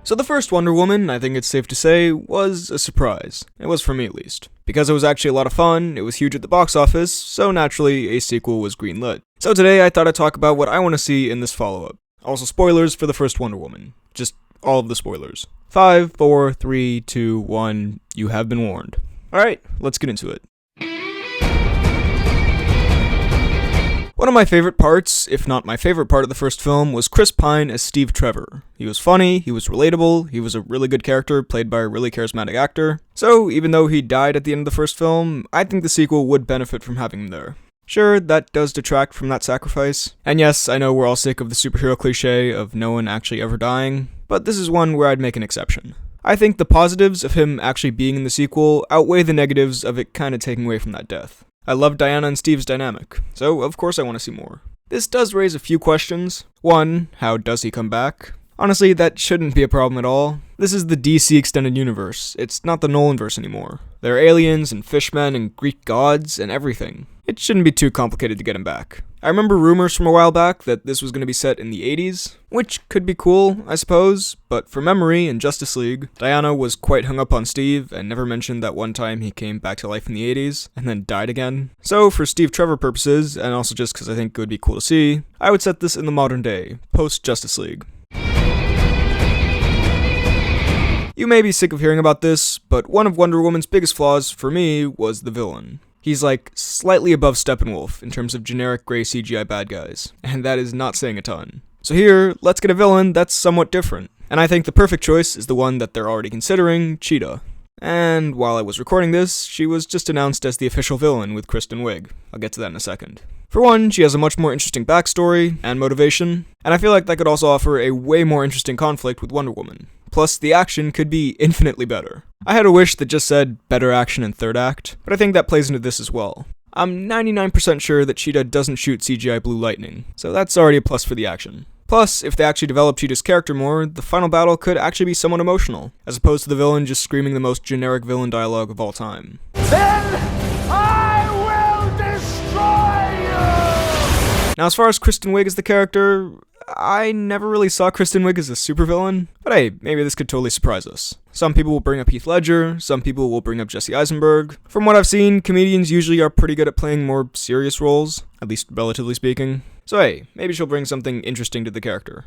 So the first Wonder Woman, I think it's safe to say, was a surprise. It was for me at least. Because it was actually a lot of fun, it was huge at the box office, so naturally a sequel was greenlit. So today I thought I'd talk about what I want to see in this follow-up. Also spoilers for the first Wonder Woman. Just all of the spoilers. 5, 4, 3, 2, 1, you have been warned. Alright, let's get into it. One of my favorite parts, if not my favorite part of the first film, was Chris Pine as Steve Trevor. He was funny, he was relatable, he was a really good character played by a really charismatic actor. So even though he died at the end of the first film, I think the sequel would benefit from having him there. Sure, that does detract from that sacrifice. And yes, I know we're all sick of the superhero cliche of no one actually ever dying, but this is one where I'd make an exception. I think the positives of him actually being in the sequel outweigh the negatives of it kinda taking away from that death. I love Diana and Steve's dynamic, so of course I want to see more. This does raise a few questions. 1, how does he come back? Honestly, that shouldn't be a problem at all. This is the DC Extended Universe, it's not the Nolanverse anymore. There are aliens and fishmen and Greek gods and everything. It shouldn't be too complicated to get him back. I remember rumors from a while back that this was going to be set in the 80s, which could be cool, I suppose, but from memory in Justice League, Diana was quite hung up on Steve and never mentioned that one time he came back to life in the 80s and then died again. So for Steve Trevor purposes, and also just because I think it would be cool to see, I would set this in the modern day, post-Justice League. You may be sick of hearing about this, but one of Wonder Woman's biggest flaws for me was the villain. He's like slightly above Steppenwolf in terms of generic gray CGI bad guys, and that is not saying a ton. So here, let's get a villain that's somewhat different. And I think the perfect choice is the one that they're already considering, Cheetah. And while I was recording this, she was just announced as the official villain with Kristen Wiig. I'll get to that in a second. For one, she has a much more interesting backstory and motivation, and I feel like that could also offer a way more interesting conflict with Wonder Woman. Plus, the action could be infinitely better. I had a wish that just said better action in third act, but I think that plays into this as well. I'm 99% sure that Cheetah doesn't shoot CGI blue lightning, so that's already a plus for the action. Plus, if they actually develop Cheetah's character more, the final battle could actually be somewhat emotional, as opposed to the villain just screaming the most generic villain dialogue of all time. Then I will destroy you! Now, as far as Kristen Wiig as the character, I never really saw Kristen Wiig as a supervillain, but hey, maybe this could totally surprise us. Some people will bring up Heath Ledger, some people will bring up Jesse Eisenberg. From what I've seen, comedians usually are pretty good at playing more serious roles, at least relatively speaking. So hey, maybe she'll bring something interesting to the character.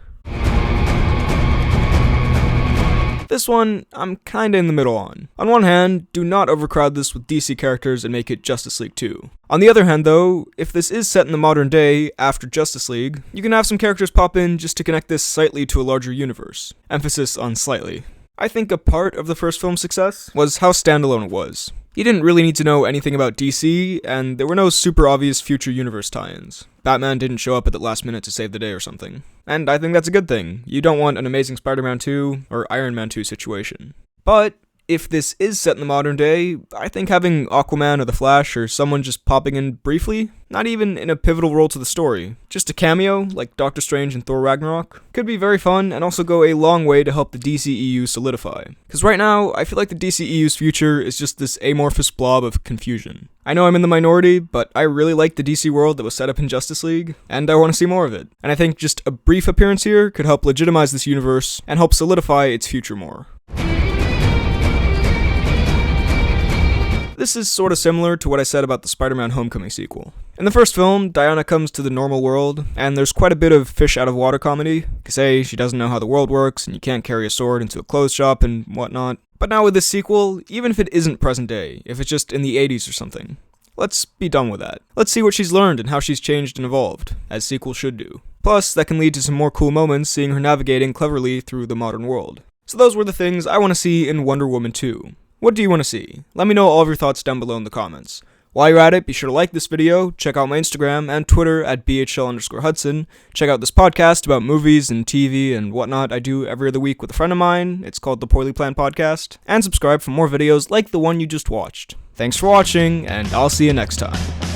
This one, I'm kinda in the middle on. On one hand, do not overcrowd this with DC characters and make it Justice League 2. On the other hand though, if this is set in the modern day, after Justice League, you can have some characters pop in just to connect this slightly to a larger universe. Emphasis on slightly. I think a part of the first film's success was how standalone it was. You didn't really need to know anything about DC, and there were no super obvious future universe tie-ins. Batman didn't show up at the last minute to save the day or something. And I think that's a good thing. You don't want an Amazing Spider-Man 2 or Iron Man 2 situation. But if this is set in the modern day, I think having Aquaman or The Flash or someone just popping in briefly, not even in a pivotal role to the story, just a cameo like Doctor Strange and Thor Ragnarok, could be very fun and also go a long way to help the DCEU solidify. Because right now, I feel like the DCEU's future is just this amorphous blob of confusion. I know I'm in the minority, but I really like the DC world that was set up in Justice League, and I want to see more of it. And I think just a brief appearance here could help legitimize this universe and help solidify its future more. This is sort of similar to what I said about the Spider-Man Homecoming sequel. In the first film, Diana comes to the normal world, and there's quite a bit of fish-out-of-water comedy, because hey, she doesn't know how the world works, and you can't carry a sword into a clothes shop and whatnot. But now with this sequel, even if it isn't present day, if it's just in the 80s or something, let's be done with that. Let's see what she's learned and how she's changed and evolved, as sequels should do. Plus, that can lead to some more cool moments seeing her navigating cleverly through the modern world. So those were the things I want to see in Wonder Woman 2. What do you want to see? Let me know all of your thoughts down below in the comments. While you're at it, be sure to like this video, check out my Instagram and Twitter at BHL_Hudson, check out this podcast about movies and TV and whatnot I do every other week with a friend of mine, it's called The Poorly Planned Podcast, and subscribe for more videos like the one you just watched. Thanks for watching, and I'll see you next time.